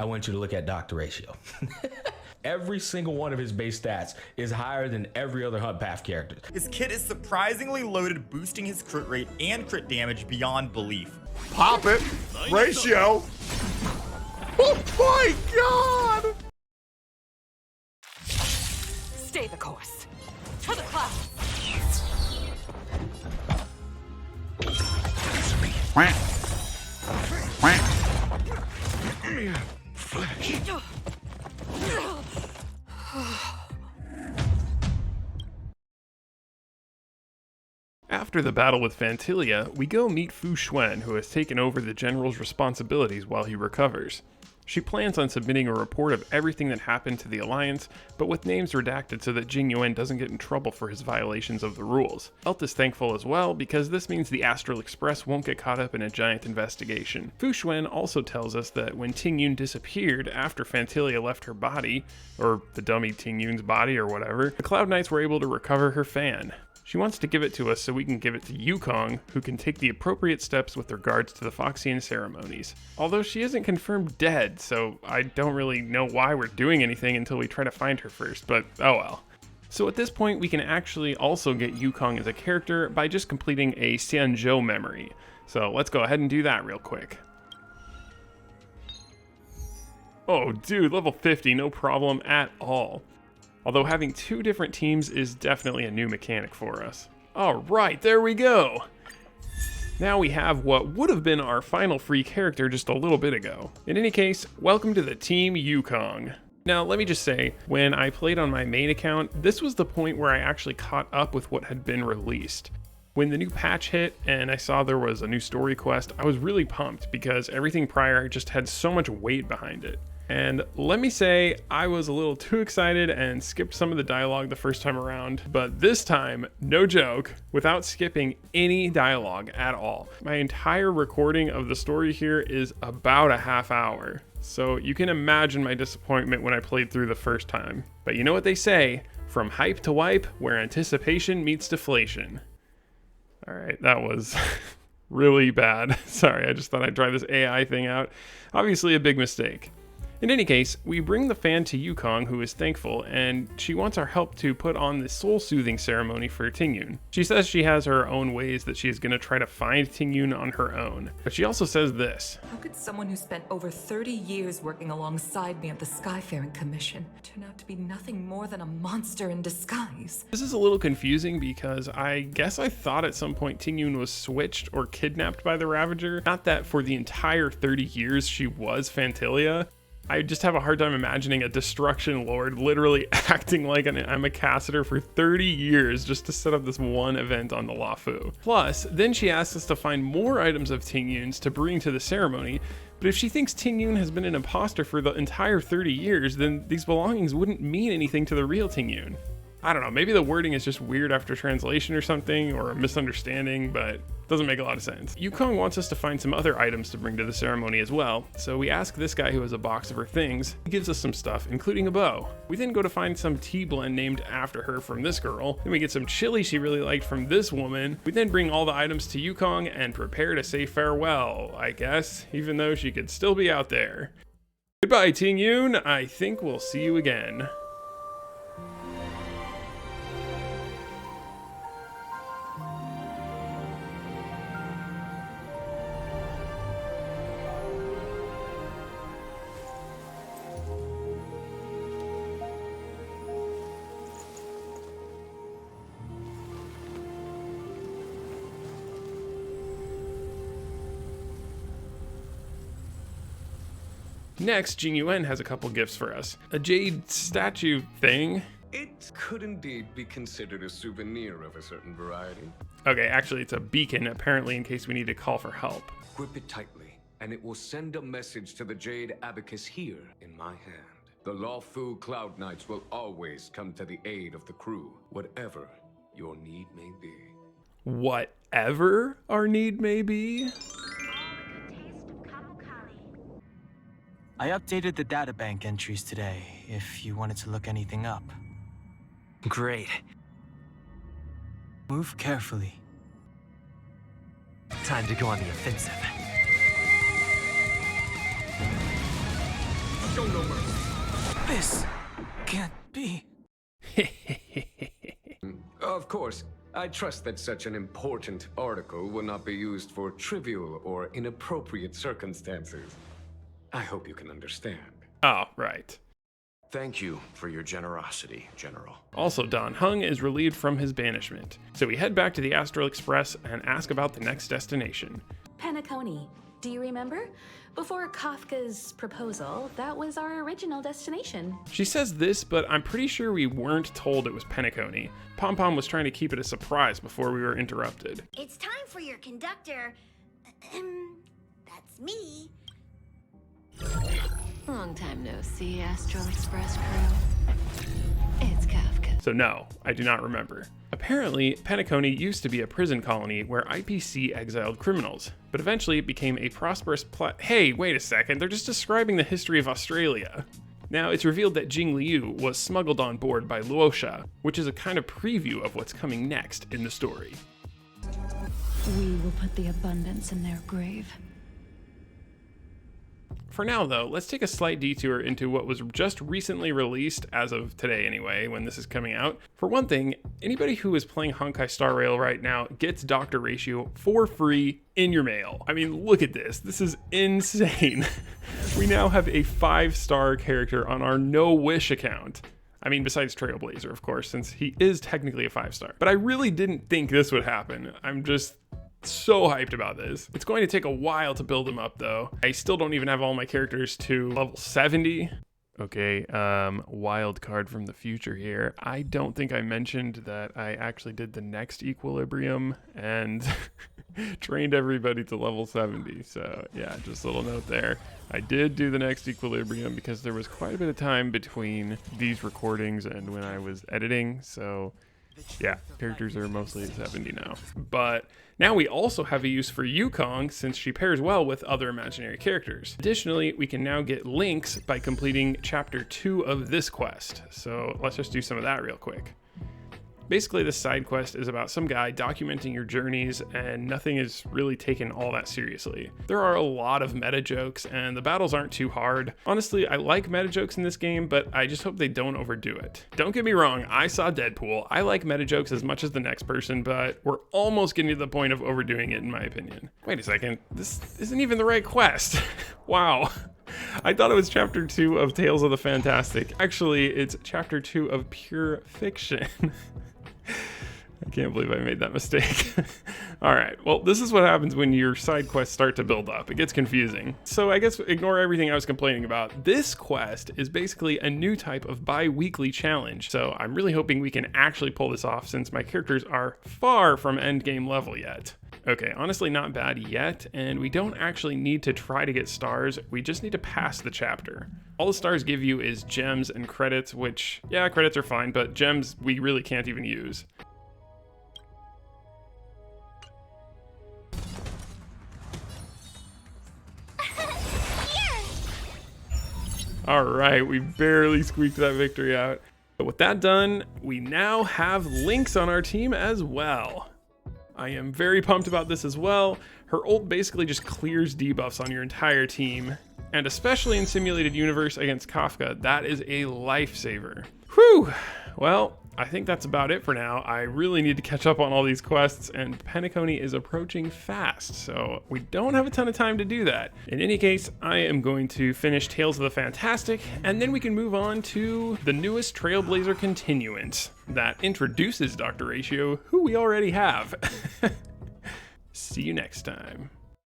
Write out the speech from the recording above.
I want you to look at Dr. Ratio. Every single one of his base stats is higher than every other Hunt Path character. His kit is surprisingly loaded, boosting his crit rate and crit damage beyond belief. Pop it! Ratio! Oh my god! Stay the course. To the clouds. Flesh. After the battle with Phantylia, we go meet Fu Xuan, who has taken over the general's responsibilities while he recovers. She plans on submitting a report of everything that happened to the Alliance, but with names redacted so that Jing Yuan doesn't get in trouble for his violations of the rules. Elt is thankful as well, because this means the Astral Express won't get caught up in a giant investigation. Fu Xuan also tells us that when Ting Yun disappeared after Phantylia left her body, or the dummy Ting Yun's body or whatever, the Cloud Knights were able to recover her fan. She wants to give it to us so we can give it to Yukong, who can take the appropriate steps with regards to the Foxian ceremonies. Although she isn't confirmed dead, so I don't really know why we're doing anything until we try to find her first, but oh well. So at this point we can actually also get Yukong as a character by just completing a Xianzhou memory. So let's go ahead and do that real quick. Oh dude, level 50, no problem at all. Although having two different teams is definitely a new mechanic for us. Alright, there we go! Now we have what would have been our final free character just a little bit ago. In any case, welcome to the Team Yukong. Now let me just say, when I played on my main account, this was the point where I actually caught up with what had been released. When the new patch hit and I saw there was a new story quest, I was really pumped because everything prior just had so much weight behind it. And let me say, I was a little too excited and skipped some of the dialogue the first time around, but this time, no joke, without skipping any dialogue at all. My entire recording of the story here is about a half hour, so you can imagine my disappointment when I played through the first time. But you know what they say, from hype to wipe, where anticipation meets deflation. Alright, that was really bad. Sorry, I just thought I'd try this AI thing out. Obviously a big mistake. In any case, we bring the fan to Yukong, who is thankful, and she wants our help to put on the soul-soothing ceremony for Ting Yun. She says she has her own ways that she is going to try to find Ting Yun on her own. But she also says this. How could someone who spent over 30 years working alongside me at the Skyfaring Commission turn out to be nothing more than a monster in disguise? This is a little confusing because I guess I thought at some point Ting Yun was switched or kidnapped by the Ravager. Not that for the entire 30 years she was Phantylia. I just have a hard time imagining a destruction lord literally acting like an ambassador for 30 years just to set up this one event on the Luofu. Plus, then she asks us to find more items of Ting Yun's to bring to the ceremony, but if she thinks Ting Yun has been an imposter for the entire 30 years, then these belongings wouldn't mean anything to the real Ting Yun. I don't know, maybe the wording is just weird after translation or something, or a misunderstanding, but doesn't make a lot of sense. Yukong wants us to find some other items to bring to the ceremony as well, so we ask this guy who has a box of her things. He gives us some stuff, including a bow. We then go to find some tea blend named after her from this girl. Then we get some chili she really liked from this woman. We then bring all the items to Yukong and prepare to say farewell, I guess, even though she could still be out there. Goodbye, Ting Yun. I think we'll see you again. Next, Jing Yuan has a couple gifts for us. A jade statue thing. It could indeed be considered a souvenir of a certain variety. Okay, actually it's a beacon, apparently in case we need to call for help. Grip it tightly, and it will send a message to the Jade Abacus here in my hand. The Luofu Cloud Knights will always come to the aid of the crew, whatever your need may be. Whatever our need may be? I updated the databank entries today, if you wanted to look anything up. Great. Move carefully. Time to go on the offensive. show no mercy. This can't be. Of course, I trust that such an important article will not be used for trivial or inappropriate circumstances. I hope you can understand. Oh, right. Thank you for your generosity, General. Also, Don Hung is relieved from his banishment, so we head back to the Astral Express and ask about the next destination. Penacony. Do you remember? Before Kafka's proposal, that was our original destination. She says this, but I'm pretty sure we weren't told it was Penacony. Pom Pom was trying to keep it a surprise before we were interrupted. It's time for your conductor. That's me. Long time no see, Astral Express crew. It's Kafka. So no, I do not remember. Apparently, Penacony used to be a prison colony where IPC exiled criminals, but eventually it became a prosperous Hey, wait a second, they're just describing the history of Australia. Now, it's revealed that Jing Liu was smuggled on board by Luosha, which is a kind of preview of what's coming next in the story. We will put the abundance in their grave. For now, though, let's take a slight detour into what was just recently released, as of today anyway, when this is coming out. For one thing, anybody who is playing Honkai Star Rail right now gets Doctor Ratio for free in your mail. I mean, look at this. This is insane. We now have a 5-star character on our No Wish account. I mean, besides Trailblazer, of course, since he is technically a 5-star. But I really didn't think this would happen. I'm just so hyped about this. It's going to take a while to build them up though. I still don't even have all my characters to level 70. Okay, wild card from the future here. I don't think I mentioned that I actually did the next Equilibrium and trained everybody to level 70. So yeah, just a little note there. I did do the next Equilibrium because there was quite a bit of time between these recordings and when I was editing. So yeah, characters are mostly at 70 now. But now we also have a use for Yukong since she pairs well with other imaginary characters. Additionally, we can now get Lynx by completing chapter 2 of this quest. So let's just do some of that real quick. Basically, this side quest is about some guy documenting your journeys, and nothing is really taken all that seriously. There are a lot of meta jokes, and the battles aren't too hard. Honestly, I like meta jokes in this game, but I just hope they don't overdo it. Don't get me wrong, I saw Deadpool. I like meta jokes as much as the next person, but we're almost getting to the point of overdoing it in my opinion. Wait a second, this isn't even the right quest. Wow. I thought it was chapter 2 of Tales of the Fantastic. Actually, it's chapter 2 of Pure Fiction. I can't believe I made that mistake. All right, well, this is what happens when your side quests start to build up. It gets confusing. So I guess ignore everything I was complaining about. This quest is basically a new type of bi-weekly challenge. So I'm really hoping we can actually pull this off since my characters are far from endgame level yet. Okay, honestly not bad yet, and we don't actually need to try to get stars, we just need to pass the chapter. All the stars give you is gems and credits, which, yeah, credits are fine, but gems we really can't even use. All right, we barely squeaked that victory out. But with that done, we now have Lynx on our team as well. I am very pumped about this as well. Her ult basically just clears debuffs on your entire team, and especially in Simulated Universe against Kafka, that is a lifesaver. Whew! Well, I think that's about it for now. I really need to catch up on all these quests, and Penacony is approaching fast, so we don't have a ton of time to do that. In any case, I am going to finish Tales of the Fantastic, and then we can move on to the newest Trailblazer continuance that introduces Dr. Ratio, who we already have. See you next time.